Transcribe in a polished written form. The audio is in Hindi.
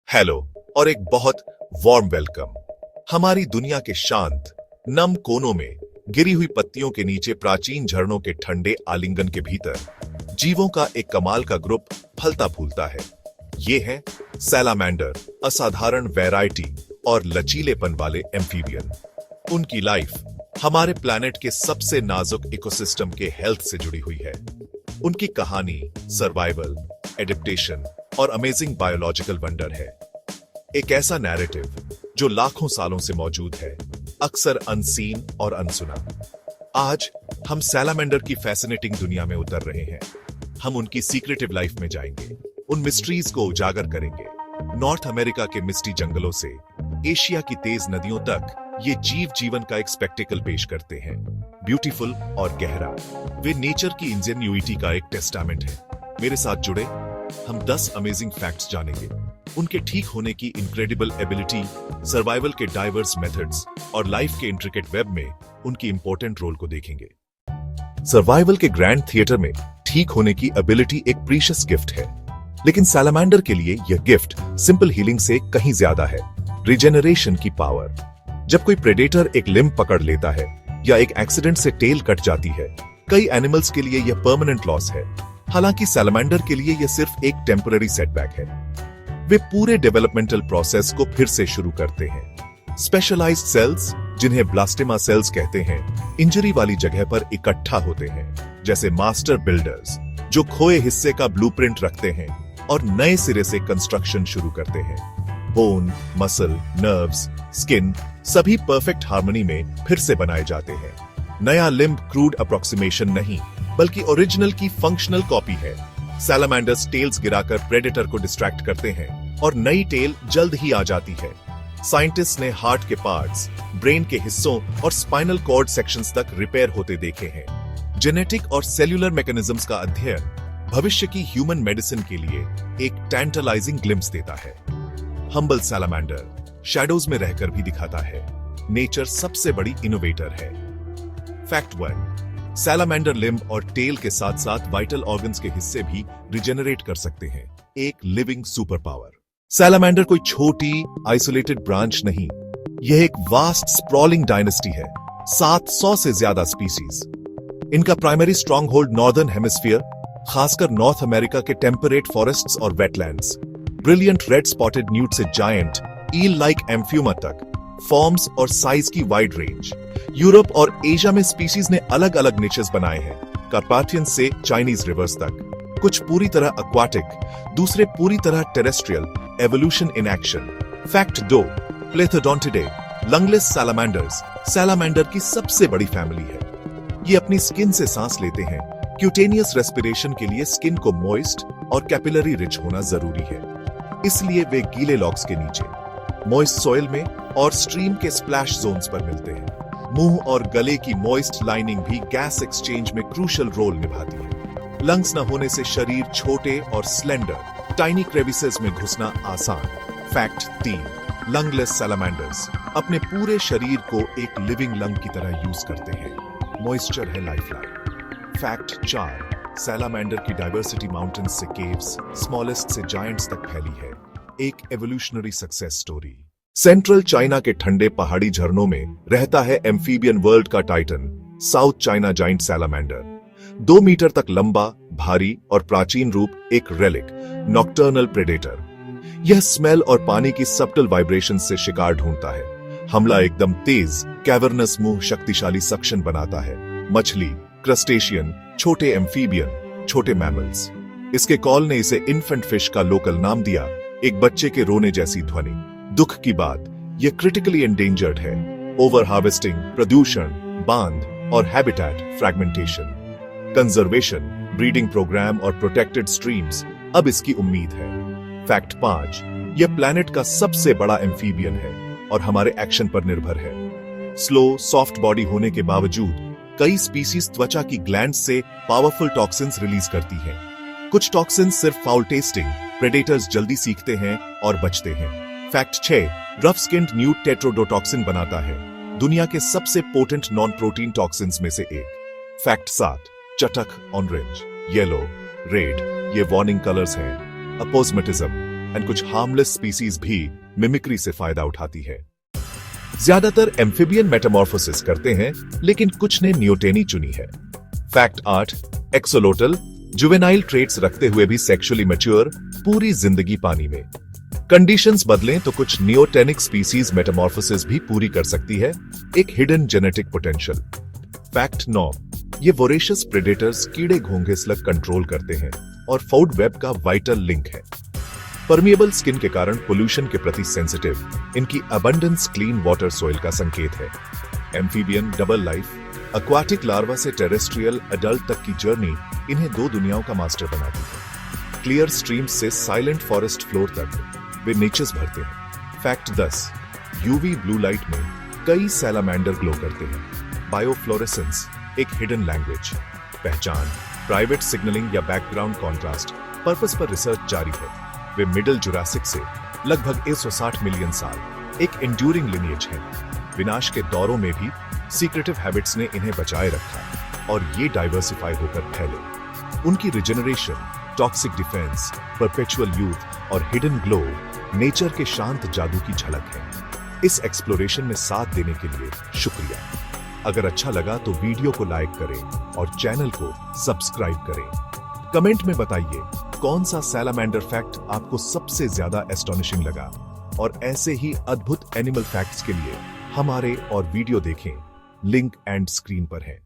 हेलो और एक बहुत वार्म वेलकम। हमारी दुनिया के शांत नम कोनों में गिरी हुई पत्तियों के नीचे प्राचीन झरनों के ठंडे आलिंगन के भीतर जीवों का एक कमाल का ग्रुप फलता फूलता है। ये है सैलामेंडर, असाधारण वैरायटी और लचीलेपन वाले एम्फीबियन। उनकी लाइफ हमारे प्लैनेट के सबसे नाजुक इकोसिस्टम के हेल्थ से जुड़ी हुई है। उनकी कहानी सर्वाइवल, एडेप्टेशन और अमेजिंग बायोलॉजिकल वंडर है। एक ऐसा नैरेटिव जो लाखों सालों से मौजूद है, अक्सर अनसीन और अनसुना। आज हम सैलामेंडर की फैसिनेटिंग दुनिया में उतर रहे हैं। हम उनकी सीक्रेटिव लाइफ में जाएंगे, उन मिस्ट्रीज को उजागर करेंगे। नॉर्थ अमेरिका के मिस्टी जंगलों से एशिया की तेज नदियों तक ये जीव जीवन का एक स्पेक्टिकल पेश करते हैं, ब्यूटीफुल और गहरा। वे नेचर की इंजेन्युइटी का एक टेस्टामेंट है। मेरे साथ जुड़े, हम 10 अमेजिंग फैक्ट्स जानेंगे। उनके ठीक होने की इनक्रेडिबल एबिलिटी, सर्वाइवल के डाइवर्स मेथड्स और लाइफ के इंट्रिकेट वेब में उनकी इंपॉर्टेंट रोल को देखेंगे। सर्वाइवल के ग्रैंड थिएटर में ठीक होने की एबिलिटी एक प्रीशियस गिफ्ट है, लेकिन सैलामेंडर के लिए यह गिफ्ट सिंपल हीलिंग से कहीं ज्यादा है। रिजेनरेशन की पावर। जब कोई प्रेडेटर एक लिम्ब पकड़ लेता है या एक एक्सीडेंट से टेल कट जाती है, कई एनिमल्स के लिए यह परमानेंट लॉस है। हालांकि सैलामेंडर के लिए यह सिर्फ एक टेम्पररी सेटबैक है। वे पूरे डेवलपमेंटल प्रोसेस को फिर से शुरू करते हैं। स्पेशलाइज्ड सेल्स, जिन्हें ब्लास्टेमा सेल्स कहते हैं, इंजरी वाली जगह पर इकट्ठा होते हैं, जैसे मास्टर बिल्डर्स जो खोए हिस्से का ब्लूप्रिंट रखते हैं और नए सिरे से कंस्ट्रक्शन शुरू करते हैं। बोन, मसल, नर्व्स, स्किन सभी परफेक्ट हार्मनी में फिर से बनाए जाते हैं। नया लिम्ब क्रूड अप्रोक्सीमेशन नहीं, बल्कि ओरिजिनल की फंक्शनल कॉपी है। सैलामेंडर्स टेल्स गिराकर प्रेडेटर को डिस्ट्रैक्ट करते हैं और नई टेल जल्द ही आ जाती है। साइंटिस्ट ने हार्ट के पार्ट्स, ब्रेन के हिस्सों और स्पाइनल कॉर्ड सेक्शंस तक रिपेयर होते देखे हैं। जेनेटिक और सेल्यूलर मैकेनिज्म्स का अध्ययन भविष्य की ह्यूमन मेडिसिन के लिए एक टैंटलाइजिंग ग्लिम्स देता है। हम्बल सैलामेंडर शैडोज में रहकर भी दिखाता है नेचर सबसे बड़ी इनोवेटर है। फैक्ट 1, सैलामेंडर लिम्ब और टेल के साथ साथ वाइटल ऑर्गन्स के हिस्से भी रिजेनरेट कर सकते हैं। एक लिविंग सुपर पावर। सैलामेंडर कोई छोटी आइसोलेटेड ब्रांच नहीं, यह एक वास्ट स्प्रॉलिंग डायनेस्टी है। 700 से ज्यादा स्पीसीज। इनका primary stronghold northern hemisphere, खासकर नॉर्थ अमेरिका के टेम्परेट फॉरेस्ट्स और wetlands. Brilliant red spotted newt से जायंट ईल लाइक एम्फ्यूमा तक, फॉर्म्स और साइज की वाइड रेंज। यूरोप और एशिया में स्पीसीज ने अलग अलग निचेस बनाए हैं, कार्पाथियन से चाइनीज रिवर्स तक। कुछ पूरी तरह एक्वाटिक, दूसरे पूरी तरह terrestrial. Evolution in action. Fact 2, Plethodontidae, lungless salamanders salamander की सबसे बड़ी फैमिली है। ये अपनी स्किन से सांस लेते हैं। क्यूटेनियस रेस्पिरेशन के लिए स्किन को मॉइस्ट और कैपिलरी रिच होना जरूरी है, इसलिए वे गीले लॉक्स के नीचे, मॉइस्ट सॉइल में और स्ट्रीम के स्प्लैश जोन्स पर मिलते हैं। मुंह और गले की मॉइस्ट लाइनिंग भी गैस एक्सचेंज में क्रूशियल रोल निभाती है। लंग्स न होने से शरीर छोटे और स्लेंडर, टाइनी क्रेविसेस में घुसना आसान। फैक्ट 3, लंगलेस सैलामेंडर्स अपने पूरे शरीर को एक लिविंग लंग की तरह यूज करते हैं। मॉइस्चर है लाइफलाइन। फैक्ट 4, सैलामेंडर की डाइवर्सिटी माउंटेन्स से केव्स, स्मॉलेस्ट से जायंट्स तक फैली है। एक evolutionary success story. Central China के ठंडे पहाड़ी झरनों में रहता है एम्फीबियन वर्ल्ड का titan, South China giant salamander. 2 metre तक लंबा, भारी और प्राचीन रूप, एक रेलिक, नॉक्टर्नल प्रेडेटर। यह स्मेल और पानी की सब्टल वाइब्रेशन से शिकार ढूंढता है। हमला एकदम तेज, कैवर्नस मुंह शक्तिशाली सक्शन बनाता है। मछली, क्रस्टेशियन, छोटे एम्फीबियन, छोटे मैमल्स। इसके कॉल ने इसे इन्फेंट फिश का लोकल नाम दिया, एक बच्चे के रोने जैसी ध्वनि। दुख की बात, यह क्रिटिकली एंडेंजर्ड है। ओवर हार्वेस्टिंग, प्रदूषण, बांध और habitat fragmentation. Conservation, breeding programme और प्रोटेक्टेड स्ट्रीम्स अब इसकी उम्मीद है। फैक्ट 5, यह प्लैनेट का सबसे बड़ा एम्फीबियन है और हमारे एक्शन पर निर्भर है। स्लो, सॉफ्ट बॉडी होने के बावजूद कई स्पीसीज त्वचा की ग्लैंड्स से पावरफुल टॉक्सिन्स रिलीज करती हैं। कुछ टॉक्सिन्स सिर्फ फाउल टेस्टिंग, प्रेडेटर्स जल्दी सीखते हैं और बचते हैं। Fact 6, rough skinned newt tetrodotoxin बनाता है, दुनिया के सबसे पोटेंट नॉन प्रोटीन टॉक्सिन्स में से एक। फैक्ट 7, चटक, ऑरेंज, येलो, रेड, ये वार्निंग कलर्स हैं। अपोस्मेटिज्म, एंड कुछ हार्मलेस स्पीसीज भी मिमिक्री से फायदा उठाती है। ज्यादातर एम्फिबियन मेटामॉर्फोसिस करते हैं, लेकिन कुछ ने नियोटेनी चुनी है। फैक्ट 8, एक्सोलोटल जुवेनाइल ट्रेट्स रखते हुए भी सेक्सुअली मैच्योर, पूरी जिंदगी पानी में। कंडीशंस बदलें तो कुछ नियोटेनिक स्पीसीज मेटामॉर्फोसिस भी पूरी कर सकती है, एक हिडन जेनेटिक पोटेंशियल। फैक्ट 9, ये वोरेशियस प्रेडेटर्स कीड़े घोंघे स्लग कंट्रोल करते हैं और फूड वेब का वाइटल लिंक है। परमिएबल स्किन के कारण पोल्यूशन के प्रति सेंसिटिव, इनकी अबंडेंस क्लीन वाटर सॉइल का संकेत है। Amphibian double life, aquatic larva से टेरेस्ट्रियल एडल्ट तक की जर्नी इन्हें दो दुनियाओं का मास्टर बनाती है। क्लियर स्ट्रीम्स से साइलेंट फॉरेस्ट फ्लोर तक वे नेचर्स भरते हैं। फैक्ट 10, यूवी ब्लू लाइट में कई सैलामेंडर ग्लो करते हैं। बायोफ्लोरेसेंस एक हिडन लैंग्वेज, पहचान, प्राइवेट सिग्नलिंग या बैकग्राउंड कॉन्ट्रास्ट पर्पस पर रिसर्च जारी है। वे मिडिल जुरासिक से लगभग 160 मिलियन साल एक एंड्यूरिंग लिनिएज है। विनाश के दौरों में भी सीक्रेटिव हैबिट्स ने इन्हें बचाए रखा और ये डाइवर्सिफाई होकर फैले। उनकी regeneration, toxic defence, perpetual youth और हिडन ग्लो नेचर के शांत जादू की झलक है। इस एक्सप्लोरेशन में साथ देने के लिए शुक्रिया। अगर अच्छा लगा तो वीडियो को लाइक करें और चैनल को सब्सक्राइब करें। कमेंट में बताइए कौन सा सैलामेंडर फैक्ट आपको सबसे ज्यादा एस्टोनिशिंग लगा, और ऐसे ही अद्भुत एनिमल फैक्ट्स के लिए हमारे और वीडियो देखें। लिंक एंड स्क्रीन पर है।